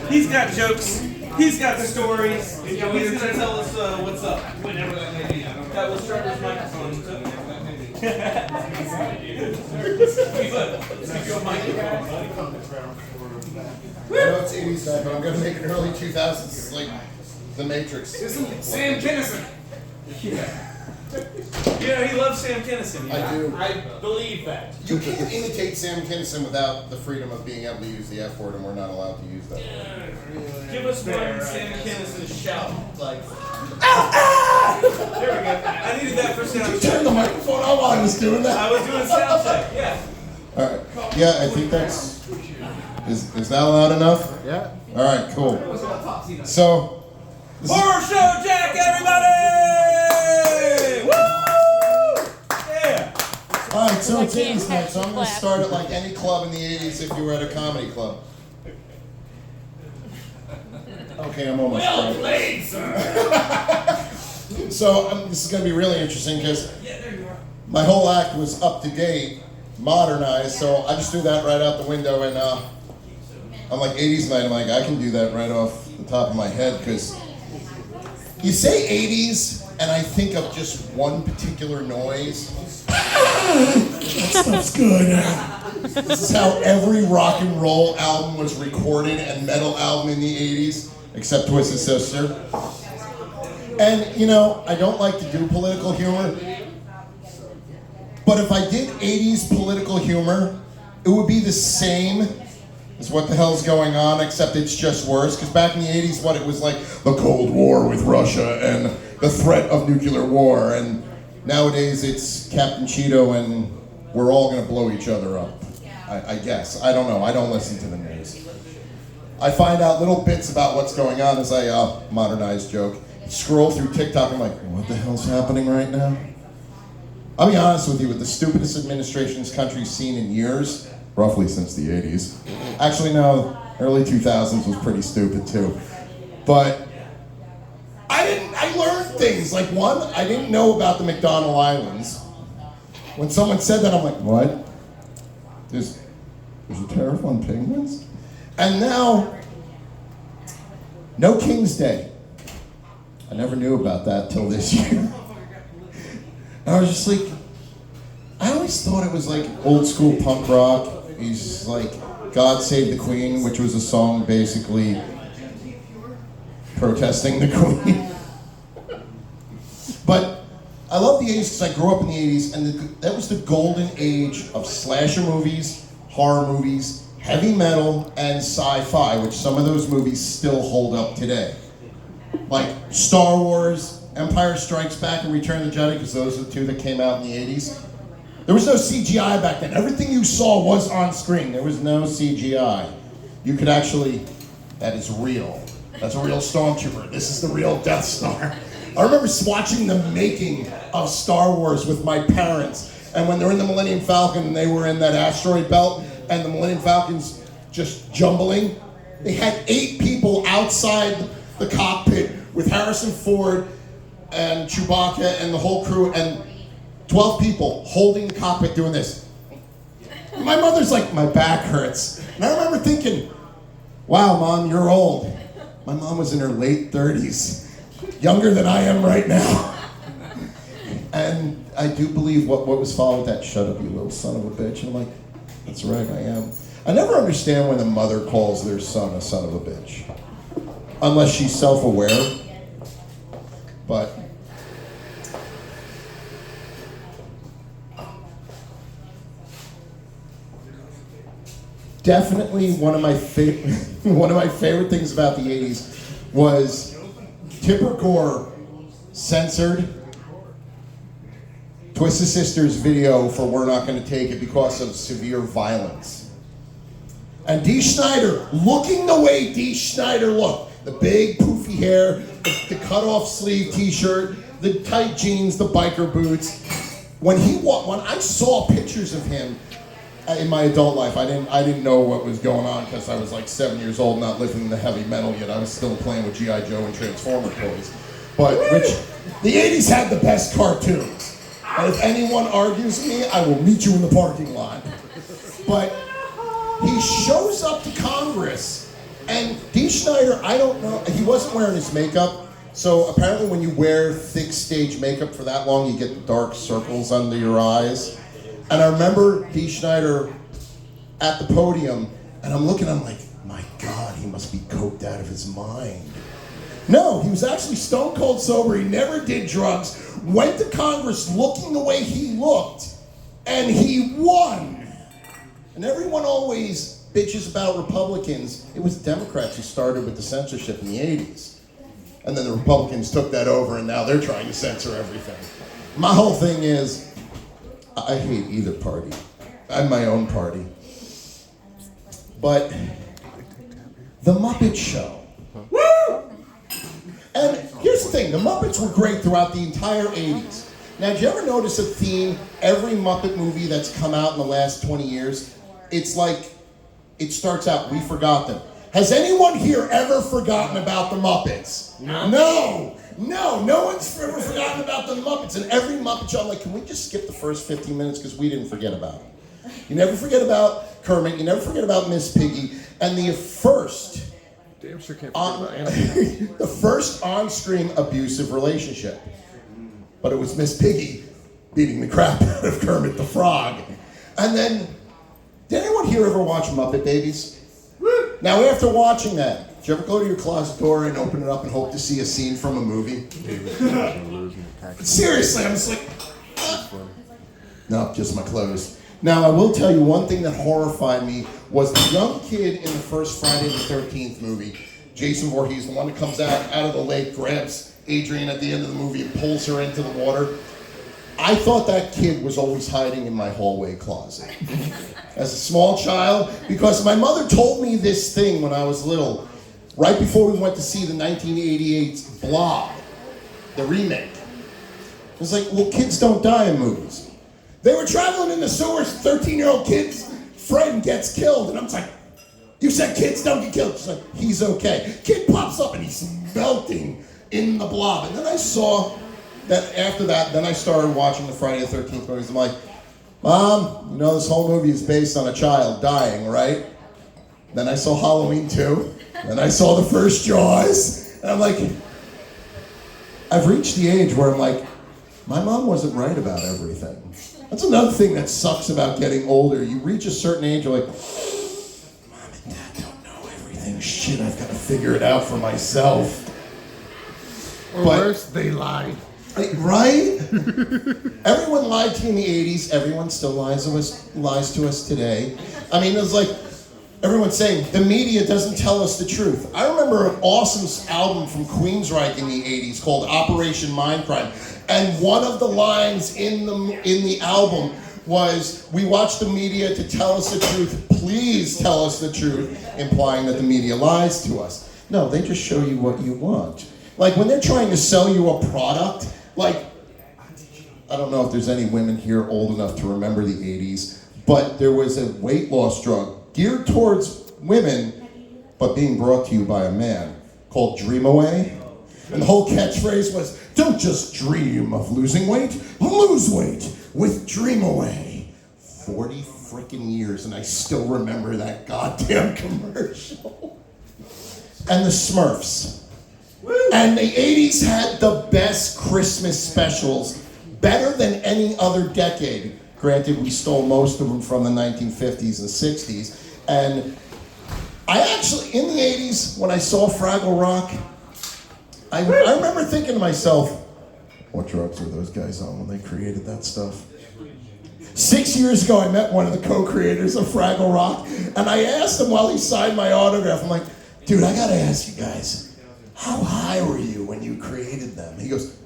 He's got jokes. He's got stories. He's gonna tell us what's up. Whenever that may be. That was Trevor's microphone. Let's give you a microphone. I know it's 80s night, but I'm gonna make it early 2000s, like The Matrix. Sam Kinison. Yeah, he loves Sam Kinison. I do. I believe that. You can't imitate Sam Kinison without the freedom of being able to use the F word, and we're not allowed to use that word. Give us one Sam Kinison shout. Like, There we go. I needed that for sound You check. turned the microphone on while I was doing that? I was doing sound check, yeah. Alright. Yeah, I think that's... Is that loud enough? Yeah. Alright, cool. So... Horror Show Jack, everybody! Woo! Yeah. Alright, so it's 80s night, so I'm going to start at like any club in the 80s if you were at a comedy club. Okay, I'm almost Well done. played, sir. So this is going to be really interesting because my whole act was up to date, modernized, so I just threw that right out the window, and I'm like 80s night, I'm like, I can do that right off the top of my head, because you say 80s and I think of just one particular noise. That stuff's good. This is how every rock and roll album was recorded and metal album in the 80s, except Twisted Sister. And, you know, I don't like to do political humor, but if I did 80s political humor, it would be the same as what the hell's going on, except it's just worse. Because back in the 80s, what it was like, the Cold War with Russia and the threat of nuclear war. And nowadays it's Captain Cheeto and we're all gonna blow each other up. I guess. I don't know. I don't listen to the news. I find out little bits about what's going on as I, modernized joke, scroll through TikTok, I'm like, what the hell's happening right now? I'll be honest with you, with the stupidest administration this country's seen in years, roughly since the 80s. Actually, no, early 2000s was pretty stupid too. But I learned things. Like one, I didn't know about the McDonnell Islands. When someone said that, I'm like, what? There's a tariff on penguins? And now, no King's Day. I never knew about that till this year. I was just like, I always thought it was like old school punk rock. He's like, God Save the Queen, which was a song basically protesting the Queen. But I love the 80s because I grew up in the 80s, and that was the golden age of slasher movies, horror movies, heavy metal, and sci-fi, which some of those movies still hold up today. Like Star Wars, Empire Strikes Back, and Return of the Jedi, because those are the two that came out in the 80s. There was no CGI back then. Everything you saw was on screen. There was no CGI. You could actually, that is real. That's a real stormtrooper. This is the real Death Star. I remember watching the making of Star Wars with my parents. And when they're in the Millennium Falcon and they were in that asteroid belt and the Millennium Falcon's just jumbling, they had 8 people outside the cockpit with Harrison Ford and Chewbacca and the whole crew, and 12 people holding the cockpit doing this. My mother's like, my back hurts. And I remember thinking, wow, Mom, you're old. My mom was in her late 30s, younger than I am right now. And I do believe what was followed that, shut up, you little son of a bitch. And I'm like, that's right, I am. I never understand when a mother calls their son a son of a bitch. Unless she's self-aware. But definitely one of my favorite things about the 80s was Tipper Gore censored Twisted Sister's video for We're Not Gonna Take It because of severe violence. And Dee Snider, looking the way Dee Snider looked, the big poofy hair, the cut-off sleeve t-shirt, the tight jeans, the biker boots. When I saw pictures of him in my adult life, I didn't know what was going on because I was like 7 years old, not listening to heavy metal yet. I was still playing with G.I. Joe and Transformer toys. But the 80s had the best cartoons. And if anyone argues with me, I will meet you in the parking lot. But he shows up to Congress, and Dee Dee Snider, I don't know, he wasn't wearing his makeup, so apparently when you wear thick stage makeup for that long, you get the dark circles under your eyes. And I remember Dee Snider at the podium, and I'm like, my God, he must be coked out of his mind. No, he was actually stone cold sober, he never did drugs, went to Congress looking the way he looked, and he won. And everyone always bitches about Republicans. It was Democrats who started with the censorship in the 80s. And then the Republicans took that over and now they're trying to censor everything. My whole thing is, I hate either party. I have my own party. But The Muppet Show. Woo! And here's the thing, the Muppets were great throughout the entire 80s. Now, did you ever notice a theme? Every Muppet movie that's come out in the last 20 years, it's like, it starts out, we forgot them. Has anyone here ever forgotten about the Muppets? No one's ever forgotten about the Muppets. And every Muppet show, I'm like, can we just skip the first 15 minutes because we didn't forget about them. You never forget about Kermit, you never forget about Miss Piggy, and the first, damn sure can't forget about Anna. the first on-screen abusive relationship. But it was Miss Piggy beating the crap out of Kermit the Frog. And then, did anyone here ever watch Muppet Babies? Now, after watching that, did you ever go to your closet door and open it up and hope to see a scene from a movie? Seriously, I'm just like, no, just my clothes. Now, I will tell you one thing that horrified me was the young kid in the first Friday the 13th movie, Jason Voorhees, the one that comes out of the lake, grabs Adrian at the end of the movie and pulls her into the water. I thought that kid was always hiding in my hallway closet as a small child, because my mother told me this thing when I was little, right before we went to see the 1988 Blob, the remake. It was like, well, kids don't die in movies. They were traveling in the sewers, 13-year-old kid's friend gets killed, and I'm like, you said kids don't get killed. She's like, he's okay. Kid pops up and he's melting in the Blob. And then I saw that after that, then I started watching the Friday the 13th movies. I'm like, Mom, you know this whole movie is based on a child dying, right? Then I saw Halloween 2. Then I saw the first Jaws. And I'm like, I've reached the age where I'm like, my mom wasn't right about everything. That's another thing that sucks about getting older. You reach a certain age, you're like, Mom and Dad don't know everything. Shit, I've got to figure it out for myself. Or worse, they lied. Right? Everyone lied to you in the 80s. Everyone still lies to us today. I mean, it's like everyone's saying, the media doesn't tell us the truth. I remember an awesome album from Queensryche in the 80s called Operation Mindcrime. And one of the lines in the album was, we watch the media to tell us the truth. Please tell us the truth, implying that the media lies to us. No, they just show you what you want. Like when they're trying to sell you a product, like, I don't know if there's any women here old enough to remember the 80s, but there was a weight loss drug geared towards women, but being brought to you by a man, called Dream Away. And the whole catchphrase was, don't just dream of losing weight, lose weight with Dream Away. 40 freaking years, and I still remember that goddamn commercial. And the Smurfs. And the 80s had the best Christmas specials, better than any other decade. Granted, we stole most of them from the 1950s and 60s. And I actually, in the 80s, when I saw Fraggle Rock, I remember thinking to myself, what drugs were those guys on when they created that stuff? 6 years ago, I met one of the co-creators of Fraggle Rock, and I asked him while he signed my autograph, I'm like, dude, I gotta ask you guys, how high were you when you created them? He goes,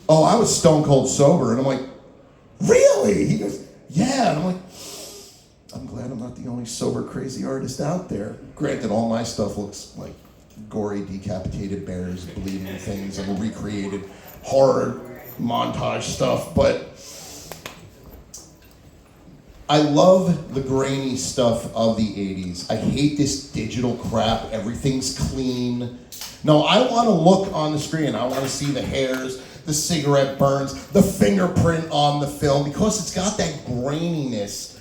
oh, I was stone cold sober. And I'm like, really? He goes, yeah. And I'm like, I'm glad I'm not the only sober crazy artist out there. Granted, all my stuff looks like gory decapitated bears, bleeding things, and recreated horror montage stuff, but I love the grainy stuff of the 80s. I hate this digital crap. Everything's clean. No, I want to look on the screen. I want to see the hairs, the cigarette burns, the fingerprint on the film, because it's got that graininess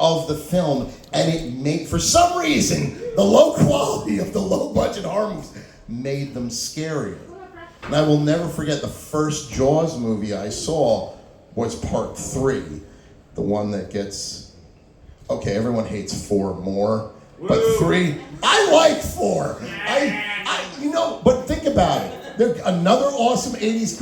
of the film, and it for some reason, the low quality of the low budget horror movies made them scarier. And I will never forget the first Jaws movie I saw was part 3. The one that gets, okay, everyone hates 4 more, but 3, I like 4. But think about it. Another awesome 80s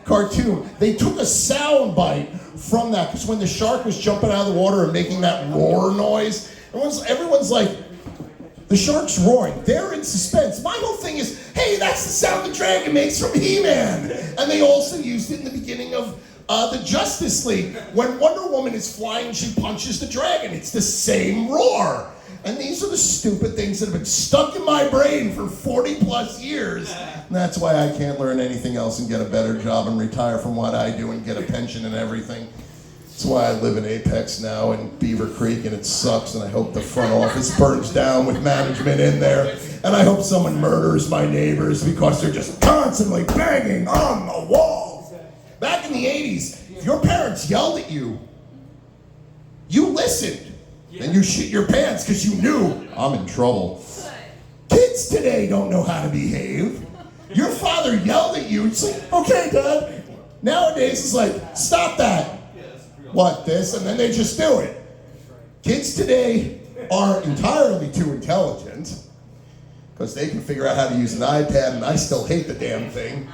cartoon. They took a sound bite from that, because when the shark was jumping out of the water and making that roar noise, everyone's like, the shark's roaring. They're in suspense. My whole thing is, hey, that's the sound the dragon makes from He-Man. And they also used it in the beginning of the Justice League. When Wonder Woman is flying, she punches the dragon. It's the same roar. And these are the stupid things that have been stuck in my brain for 40 plus years. And that's why I can't learn anything else and get a better job and retire from what I do and get a pension and everything. That's why I live in Apex now in Beaver Creek, and it sucks, and I hope the front office burns down with management in there. And I hope someone murders my neighbors because they're just constantly banging on the walls. Back in the 80s, if your parents yelled at you, you listened. Then you shit your pants because you knew I'm in trouble. Kids today don't know how to behave. Your father yelled at you, it's like, okay, Dad. Nowadays it's like, stop that. What, this? And then they just do it. Kids today are entirely too intelligent because they can figure out how to use an iPad, and I still hate the damn thing.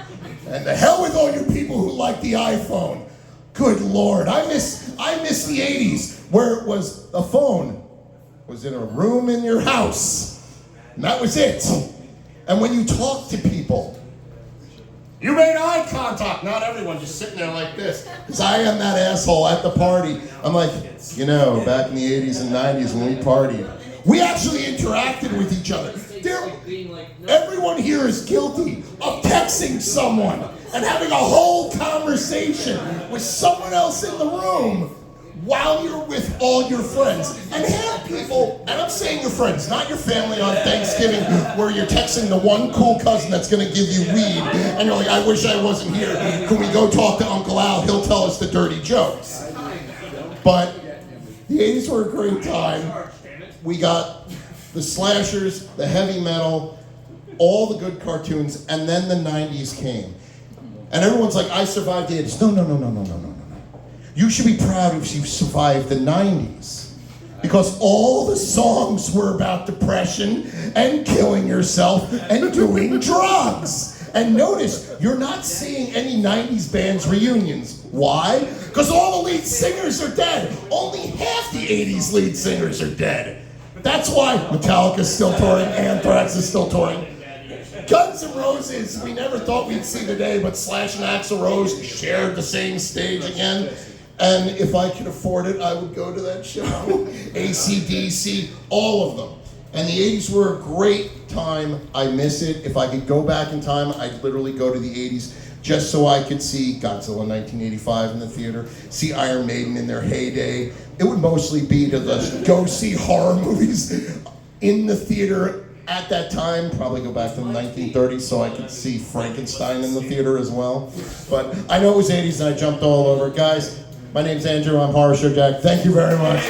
And the hell with all you people who like the iPhone. Good Lord, I miss the 80s where it was a phone was in a room in your house, and that was it. And when you talk to people, you made eye contact. Not everyone just sitting there like this, because I am that asshole at the party. I'm like, back in the 80s and 90s when we partied, we actually interacted with each other. Everyone here is guilty of texting someone and having a whole conversation with someone else in the room while you're with all your friends. And have people, and I'm saying your friends, not your family on Thanksgiving, where you're texting the one cool cousin that's going to give you weed, and you're like, I wish I wasn't here. Can we go talk to Uncle Al? He'll tell us the dirty jokes. But the 80s were a great time. We got the slashers, the heavy metal, all the good cartoons, and then the 90s came. And everyone's like, I survived the 80s. No. You should be proud if you survived the 90s. Because all the songs were about depression and killing yourself and doing drugs. And notice, you're not seeing any 90s bands reunions. Why? Because all the lead singers are dead. Only half the 80s lead singers are dead. That's why Metallica's still touring, Anthrax is still touring. Guns N' Roses, we never thought we'd see the day, but Slash and Axl Rose shared the same stage again. And if I could afford it, I would go to that show. AC/DC, all of them. And the 80s were a great time. I miss it. If I could go back in time, I'd literally go to the 80s just so I could see Godzilla 1985 in the theater, see Iron Maiden in their heyday. It would mostly be to just go see horror movies in the theater at that time. Probably go back to the 1930s so I could see Frankenstein in the theater as well. But I know it was 80s and I jumped all over. Guys, my name's Andrew. I'm Horror Show Jack. Thank you very much.